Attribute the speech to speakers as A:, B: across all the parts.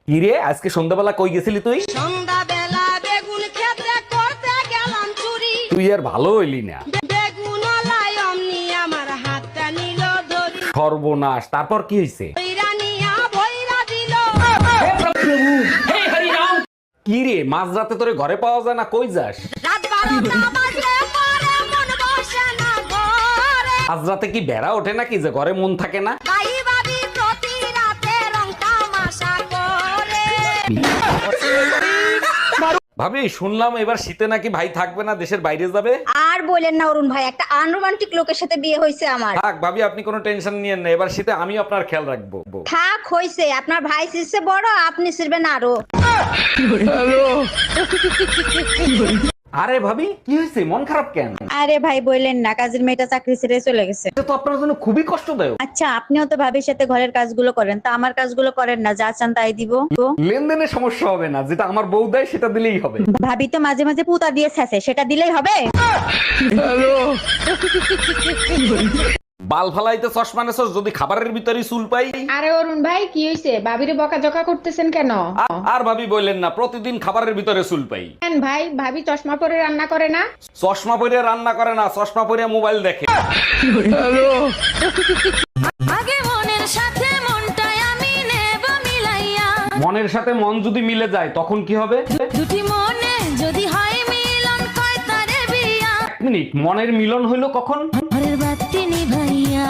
A: কি রে, আজকে সন্ধ্যাবেলা কই গেছিলি তুই?
B: সন্ধ্যাবেলা বেগুন ক্ষেত্রে করতে গেলাম চুরি।
A: তুই আর ভালো হইলি না।
B: বেগুন লাই অমনি আমার হাতটা নিল ধরি।
A: সর্বনাশ, তারপর কি হয়েছে?
B: ভৈরা নিয়া ভৈরা দিল।
A: কি রে, মাঝরাতে তোরে ঘরে পাওয়া যায় না, কই যাস?
B: রাত 12টা বাজলে পরে মন বসে না ঘরে।
A: আজ রাতে কি বেড়া ওঠে নাকি যে ঘরে মন থাকে না?
B: ভাই ভাবি প্রতি রাতে রং তামাশা করে।
A: ভাবি, শুনলাম এবার শীতে নাকি ভাই থাকবে না, দেশের বাইরে যাবে।
C: আর বলেন না অরুণ ভাই, একটা আনরোমান্টিক লোকের সাথে বিয়ে হয়েছে আমার।
A: থাক ভাবি, আপনি কোনো টেনশন নিয়েন না, এবার শীতে আমি আপনার খেয়াল রাখবো।
C: থাক হইছে, আপনার ভাই শিরছে বড়, আপনি শিরবেন আরো।
A: আরে ভাবি, কি হয়েছে, মন খারাপ কেন?
C: আরে ভাই বললেন না, কাজের মেয়েটা চাকরি ছেড়ে চলে গেছে।
A: এটা তো আপনার জন্য খুবই কষ্টদায়ক।
C: আচ্ছা, আপনিও তো ভাবির সাথে ঘরের কাজগুলো করেন, তা আমার কাজগুলো করেন না, যা চান তাই দিব।
A: লেনদেনে সমস্যা হবে না, যেটা আমার বউ দেয় সেটা দিলেই হবে।
C: ভাবি তো মাঝে মাঝে পুতা দিয়ে ছেঁচে, সেটা দিলেই হবে।
A: বাল ফালাইতে চশমা নেছস, যদি খাবারের ভিতরে চুল পাই।
D: আরে অরুণ ভাই, কি হয়েছে? ভাবিরে বকাঝকা করতেছেন কেন?
A: আর ভাবি বললেন না, প্রতিদিন খাবারের ভিতরে চুল পাই।
D: কেন ভাই, ভাবি চশমা পরে রান্না করে না?
A: চশমা পরে রান্না করে না, চশমা পরে মোবাইল দেখে।
B: আগে মনের সাথে মনটাই আমি নেব মিলাইয়া।
A: মনের সাথে মন যদি মিলে যায় তখন কি হবে?
B: দুটি মনে যদি হয় মিলন কয় তারে বিয়া।
A: এক মিনিট, মনের মিলন হইলো কখন?
B: ঘরের বাতি নিভাইয়া।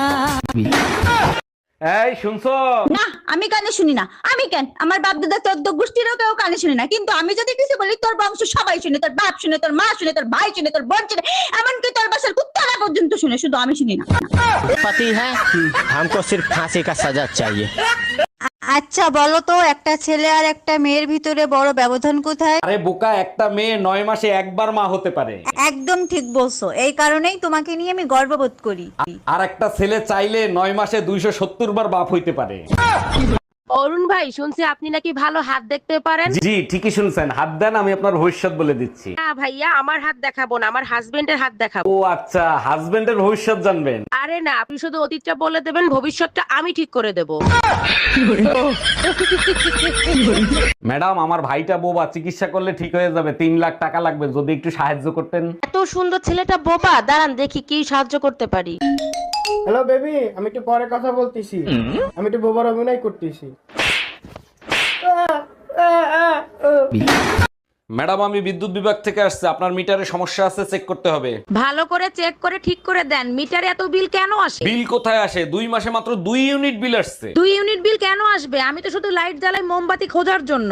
A: এই শুনছো?
C: না, আমি কানে শুনি না। আমি কেন, আমার বাপ দাদা 14 গোষ্ঠীরও কেউ কানে শুনি না, কিন্তু আমি যদি কিছু বলি তোর বংশ সবাই শুনে, তোর বাপ শুনে, তোর মা শুনে, তোর ভাই শুনে, তোর বোন শুনে, এমনকি তোর বাসার কুত্তারা পর্যন্ত শুনে, শুধু আমি শুনি না।
E: पति है हमको सिर्फ फांसी का सजा चाहिए।
C: আচ্ছা বলো তো, একটা ছেলে আর একটা মেয়ের ভিতরে বড় ব্যবধান কোথায়?
A: আরে বোকা, একটা মেয়ে 9 মাসে একবার মা হতে পারে।
C: একদম ঠিক বলছো, এই কারণেই তোমাকে নিয়ে আমি গর্ববোধ করি।
A: আর একটা ছেলে চাইলে 9 মাসে 270 বার বাপ হইতে পারে।
F: অরুণ ভাই, শুনছি আপনি নাকি ভালো হাত দেখতে পারেন।
A: জি, ঠিকই শুনছেন, হাত দেন, আমি আপনার ভবিষ্যৎ বলে দিচ্ছি।
F: না ভাইয়া, আমার হাত দেখাবো না, আমার হাজবেন্ডের হাত দেখাবো।
A: ও আচ্ছা, হাজবেন্ডের ভবিষ্যৎ জানবেন?
F: আরে না, আপনি শুধু অতীতটা বলে দেবেন, ভবিষ্যৎটা আমি ঠিক করে দেব।
A: ম্যাডাম, আমার ভাইটা বোবা, চিকিৎসা করলে ঠিক হয়ে যাবে, 3 লাখ টাকা লাগবে, যদি একটু সাহায্য করতেন।
F: এত সুন্দর ছেলেটা বোবা, দাঁড়ান দেখি কি সাহায্য করতে পারি।
G: হ্যালো বেবি, আমি একটু পরে কথা বলতেছি। আমি একটু বোবার অভিনয় করতেছি।
A: ম্যাডাম, আমি বিদ্যুৎ বিভাগ থেকে আসছে, আপনার মিটারে সমস্যা আছে, চেক করতে হবে।
F: ভালো করে চেক করে ঠিক করে দেন, মিটারে এত বিল কেন আসে?
A: বিল কোথায় আসে? 2 মাসে মাত্র 2 ইউনিট বিল আসছে।
F: 2 ইউনিট বিল কেন আসবে? আমি তো শুধু লাইট জ্বালাই মোমবাতি খোঁজার জন্য।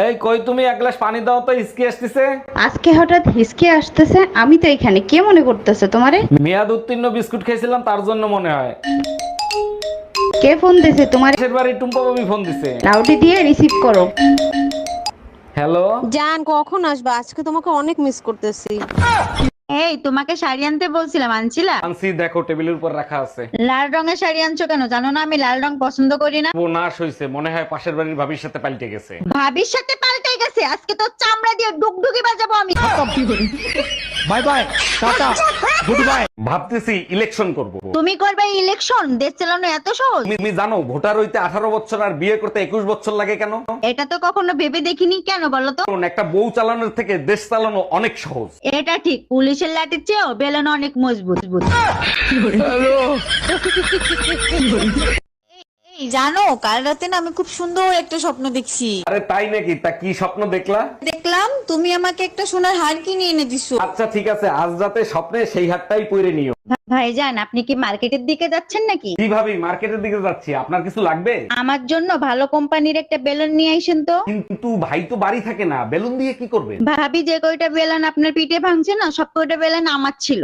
A: এই কই তুমি, এক গ্লাস পানি দাও তো, হিসকি আসতেছে।
D: আজকে হঠাৎ হিসকে আসতেছে, আমি তো এখানে। কে মনে করতেছে তোমারে?
A: মেয়াদ উত্তীর্ণ বিস্কুট খেয়েছিলাম, তার জন্য মনে হয়।
D: কে ফোন দিছে তোমারে?
A: পাশের বাড়ি টুম্পা বাবি ফোন দিছে।
D: লাউডি দিয়ে রিসিভ করো।
A: হ্যালো
H: জান, কখন আসবা? আজকে তোমাকে অনেক মিস করতেছি।
C: এই, তোমাকে শাড়ি আনতে বলছিলাম, আনছিলা?
A: আনসি, দেখো টেবিলের উপর রাখা আছে।
C: লাল রঙের শাড়ি আনছো কেন? জানো না আমি লাল রং পছন্দ করি না।
A: ও নাশ হইছে, মনে হয় পাশের বাড়ির ভাবির সাথে পাল্টে গেছে।
C: ভাবির সাথে পাল্টে গেছে, আজকে তো চামড়া দিয়ে ডুগডুগি বাজাবো আমি।
E: Bye bye tata goodbye.
A: ভাবতেছি ইলেকশন করব।
C: তুমি করবে ইলেকশন? দেশ চালানো এত সহজ?
A: তুমি জানো ভোটার হইতে 18 বছর আর বিয়ে করতে 21 বছর লাগে কেন?
C: এটা তো কখনো ভেবে দেখিনি। কেন বলো তো?
A: কারণ একটা বউ চালানোর থেকে দেশ চালানো অনেক সহজ।
C: এটা ঠিক, পুলিশের লাঠির চেয়েও বেলন অনেক মজবুত। এই জানো, কাল রাতে না আমি খুব সুন্দর একটা স্বপ্ন দেখছি।
A: আরে তাই নাকি? তা কি স্বপ্ন দেখলা?
C: দেখলাম তুমি আমাকে একটা সোনার হার কিনে এনে দিছো।
A: আচ্ছা ঠিক আছে, আজ রাতে স্বপ্নে সেই হাতটাই পরে নিও।
C: ভাইজান, আপনি কি মার্কেটের দিকে যাচ্ছেন নাকি?
A: কি ভাবি, মার্কেটের দিকে যাচ্ছি, আপনার কিছু লাগবে?
C: আমার জন্য ভালো কোম্পানির একটা বেলুন নিয়ে আইসেন তো।
A: কিন্তু ভাই তো বাড়ি থাকে না, বেলুন দিয়ে কি করবে?
C: ভাবি যে কয়টা বেলুন আপনার পিঠে ভাঙছে না, সব কয়টা বেলুন আমার ছিল।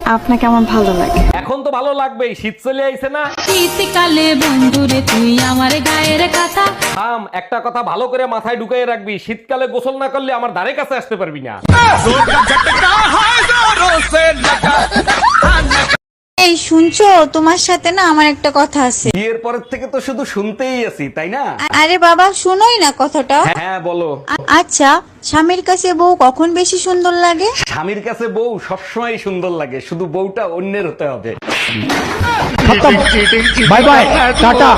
H: আপনাকে আমার ভালো লাগে।
A: এখন তো ভালো লাগবেই, শীত চলে আইছে না।
B: শীতকালে বন্ধুরে তুই আমার গায়ের কথা।
A: থাম, একটা কথা ভালো করে মাথায় ঢুকাই রাখবি, শীতকালে গোসল না করলে আমার ধারে কাছে আসতে পারবি না।
C: এই শুন শুনছো তোমার সাথে না আমার একটা কথা আছে।
A: বিয়ের পরের থেকে তো শুধু শুনতেই আছি, তাই না?
C: আরে বাবা শুনোই না কথাটা।
A: হ্যাঁ বলো।
C: আচ্ছা, স্বামীর কাছে বউ কখন বেশি সুন্দর লাগে?
A: স্বামীর কাছে বউ সবসময় সুন্দর লাগে, শুধু বউটা অন্যের হতে হবে।
E: Bye bye tata.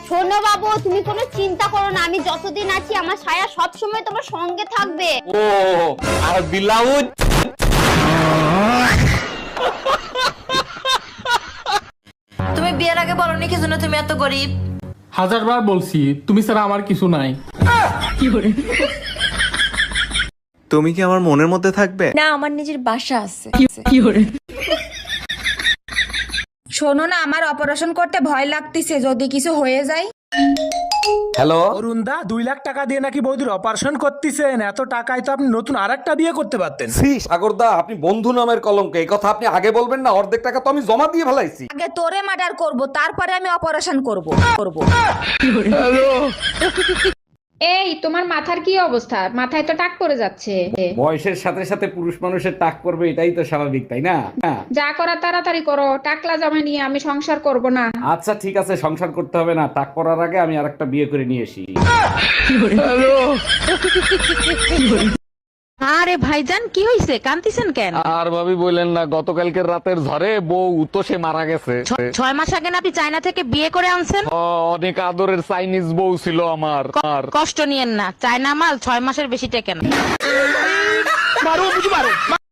I: শোনো বাবু, তুমি কোনো চিন্তা করো না, আমি যতদিন আছি আমার ছায়া সব সময় তোমার সঙ্গে থাকবে।
A: ও আর ব্লাউজ?
B: তুমি বিয়ের আগে বলনি কি জন্য তুমি এত গরিব?
G: 1000 বার বলছি, তুমি ছাড়া আমার কিছু নাই।
J: তুমি কি আমার মনের মধ্যে থাকবে?
B: না, আমার নিজের বাসা আছে।
C: শোনো না, আমার অপারেশন করতে ভয় লাগতেছে, যদি কিছু হয়ে যায়।
A: হ্যালো
E: অরুণদা 2 লাখ টাকা দিয়ে নাকি বৌদির অপারেশন করতেছেন, এত টাকায় তো আপনি নতুন আরেকটা বিয়ে করতে পারতেন।
A: সাগরদা, আপনি বন্ধু নামের কলঙ্ক, এই কথা আপনি আগে বলবেন না? অর্ধেক টাকা তো আমি জমা দিয়ে ফেলাইছি।
C: আগে তোরে মার্ডার করব, তারপরে আমি অপারেশন করব।
D: এই তোমার মাথার কি অবস্থা? মাথায় তো টাক পড়ে যাচ্ছে।
A: বয়সের সাথে সাথে পুরুষ মানুষের টাক করবে, এটাই তো স্বাভাবিক, তাই না?
D: যা করা তাড়াতাড়ি করো, টাকলা জামা নিয়ে আমি সংসার করব না।
A: আচ্ছা ঠিক আছে, সংসার করতে হবে না, টাক করার আগে আমি আরেকটা বিয়ে করে নিয়ে আসি।
F: আরে ভাইজান কি হইছে, কান্তিছেন কেন?
A: আর ভাবি বললেন না, গতকালকের রাতের ঝড়ে বউ তো সে মারা গেছে।
F: 6 মাস আগে না আপনি চায়না থেকে বিয়ে করে আনছেন?
A: অনেক আদরের চাইনিজ বউ ছিল আমার।
F: কষ্ট নিয়েন না, চায়না মাল 6 মাসের বেশি টেকে না।